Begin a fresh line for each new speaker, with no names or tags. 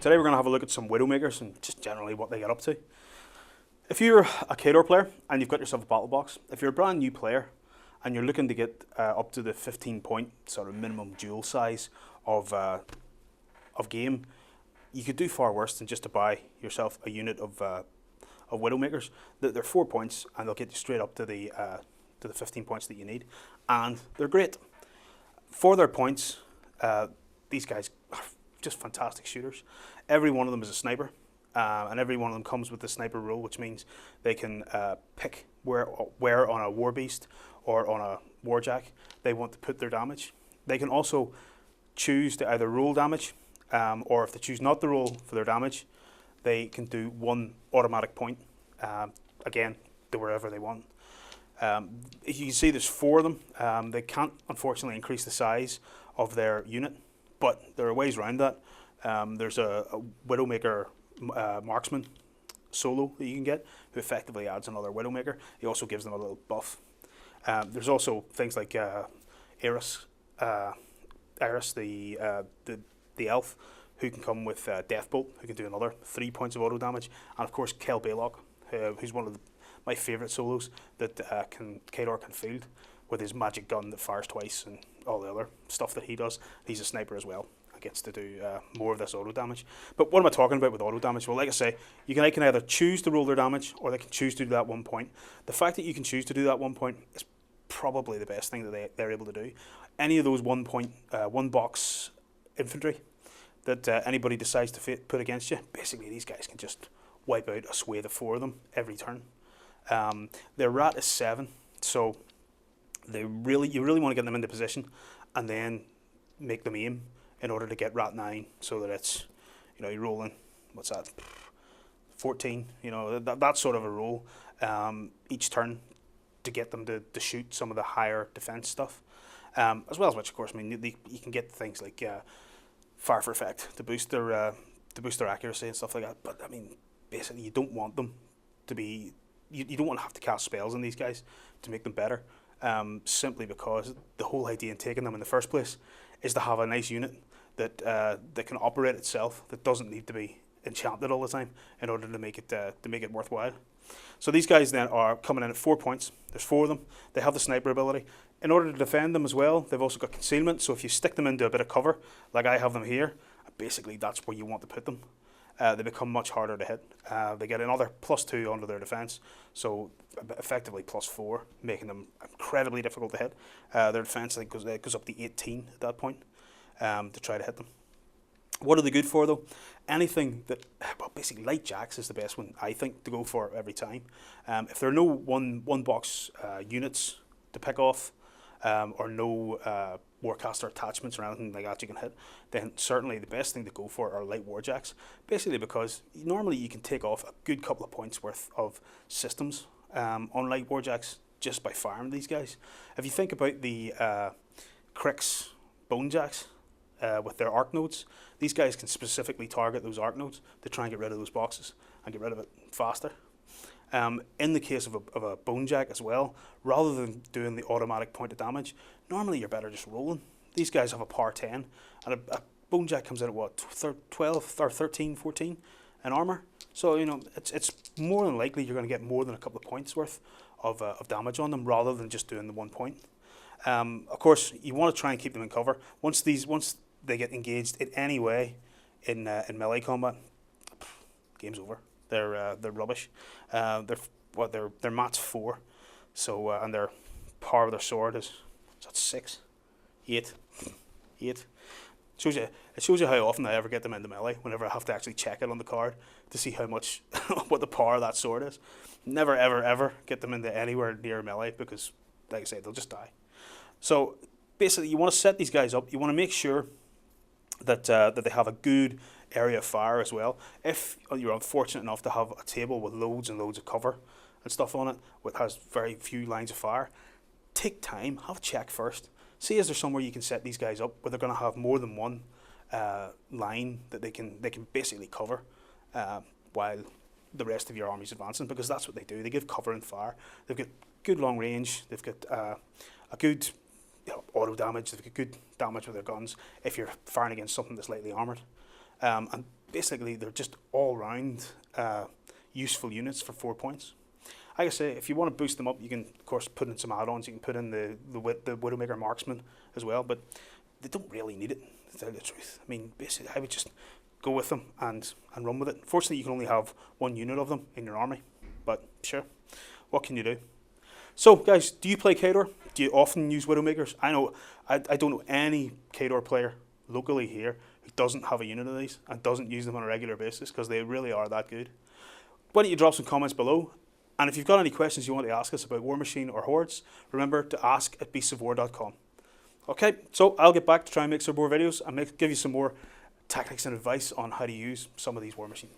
Today we're going to have a look at some Widowmakers and just generally what they get up to. If you're a Khador player and you've got yourself a battle box, if you're a brand new player and you're looking to get up to the 15 point sort of minimum duel size of game, you could do far worse than just to buy yourself a unit of Widowmakers. They're 4 points and they'll get you straight up to the 15 points that you need, and they're great. For their points, these guys are just fantastic shooters. Every one of them is a sniper, and every one of them comes with the sniper rule, which means they can pick where on a war beast or on a warjack they want to put their damage. They can also choose to either roll damage, or if they choose not to roll for their damage, they can do one automatic point, again, to wherever they want. You can see there's 4 of them. They can't, unfortunately, increase the size of their unit, but there are ways around that. There's a Widowmaker marksman solo that you can get, who effectively adds another Widowmaker. He also gives them a little buff. There's also things like Eris, the elf, who can come with Deathbolt, who can do another 3 points of auto damage, and of course Kel Baylock, who's one of my favourite solos that Khador can field with his magic gun that fires twice and all the other stuff that he does. He's a sniper as well and gets to do more of this auto damage. But what am I talking about with auto damage? Well, like I say, they can either choose to roll their damage or they can choose to do that 1 point. The fact that you can choose to do that 1 point is probably the best thing that they're able to do. Any of those 1 point, 1 box infantry that anybody decides to put against you, basically these guys can just wipe out a swathe of 4 of them every turn. Their rat is 7, so you really want to get them into position and then make them aim in order to get rat 9, so that it's, you're rolling, what's that, 14, that sort of a roll each turn to get them to shoot some of the higher defense stuff, as well as which, of course, you can get things like fire for effect to boost their accuracy and stuff like that. But basically, you don't want them to be. You don't want to have to cast spells on these guys to make them better, simply because the whole idea in taking them in the first place is to have a nice unit that can operate itself, that doesn't need to be enchanted all the time in order to make it worthwhile. So these guys then are coming in at 4 points. There's 4 of them. They have the sniper ability. In order to defend them as well, they've also got concealment. So if you stick them into a bit of cover, like I have them here, basically that's where you want to put them. They become much harder to hit. They get another +2 under their defense, so effectively +4, making them incredibly difficult to hit. Their defense, I think, goes up to 18 at that point to try to hit them. What are they good for, though? Anything that, well, basically light jacks is the best one, I think, to go for every time. If there are no one box units to pick off, or no warcaster attachments or anything like that you can hit, then certainly the best thing to go for are light warjacks. Basically because normally you can take off a good couple of points worth of systems on light warjacks just by firing these guys. If you think about the Crick's Bonejacks with their arc nodes, these guys can specifically target those arc nodes to try and get rid of those boxes and get rid of it faster. In the case of a Bonejack as well, rather than doing the automatic point of damage, normally you're better just rolling. These guys have a power 10, and a Bonejack comes in at what, 12 or 13, 14 in armor. So it's more than likely you're going to get more than a couple of points worth of damage on them, rather than just doing the 1 point. Of course, you want to try and keep them in cover. Once they get engaged in any way in melee combat, game's over. They're rubbish. Their mat's 4, so and their power of their sword is that 6, 8. It shows you how often I ever get them into melee. Whenever I have to actually check it on the card to see how much what the power of that sword is. Never ever get them into anywhere near melee because, like I say, they'll just die. So basically, you want to set these guys up. You want to make sure that they have a good area of fire as well. If you're unfortunate enough to have a table with loads and loads of cover and stuff on it, which has very few lines of fire, take time, have a check first. See, is there somewhere you can set these guys up where they're going to have more than one line that they can basically cover while the rest of your army's advancing, because that's what they do. They give cover and fire. They've got good long range. They've got a good auto damage. They've got good damage with their guns if you're firing against something that's lightly armoured. And basically they're just all-round useful units for 4 points. Like I say, if you want to boost them up, you can of course put in some add-ons. You can put in the Widowmaker Marksman as well, but they don't really need it, to tell you the truth. I mean, basically, I would just go with them and run with it. Fortunately, you can only have one unit of them in your army, but sure, what can you do? So, guys, do you play Khador? Do you often use Widowmakers? I know I don't know any Khador player locally here who doesn't have a unit of these and doesn't use them on a regular basis, because they really are that good. Why don't you drop some comments below? And if you've got any questions you want to ask us about War Machine or Hordes, remember to ask@beastsofwar.com. Okay, so I'll get back to try and make some more videos and give you some more tactics and advice on how to use some of these War Machines.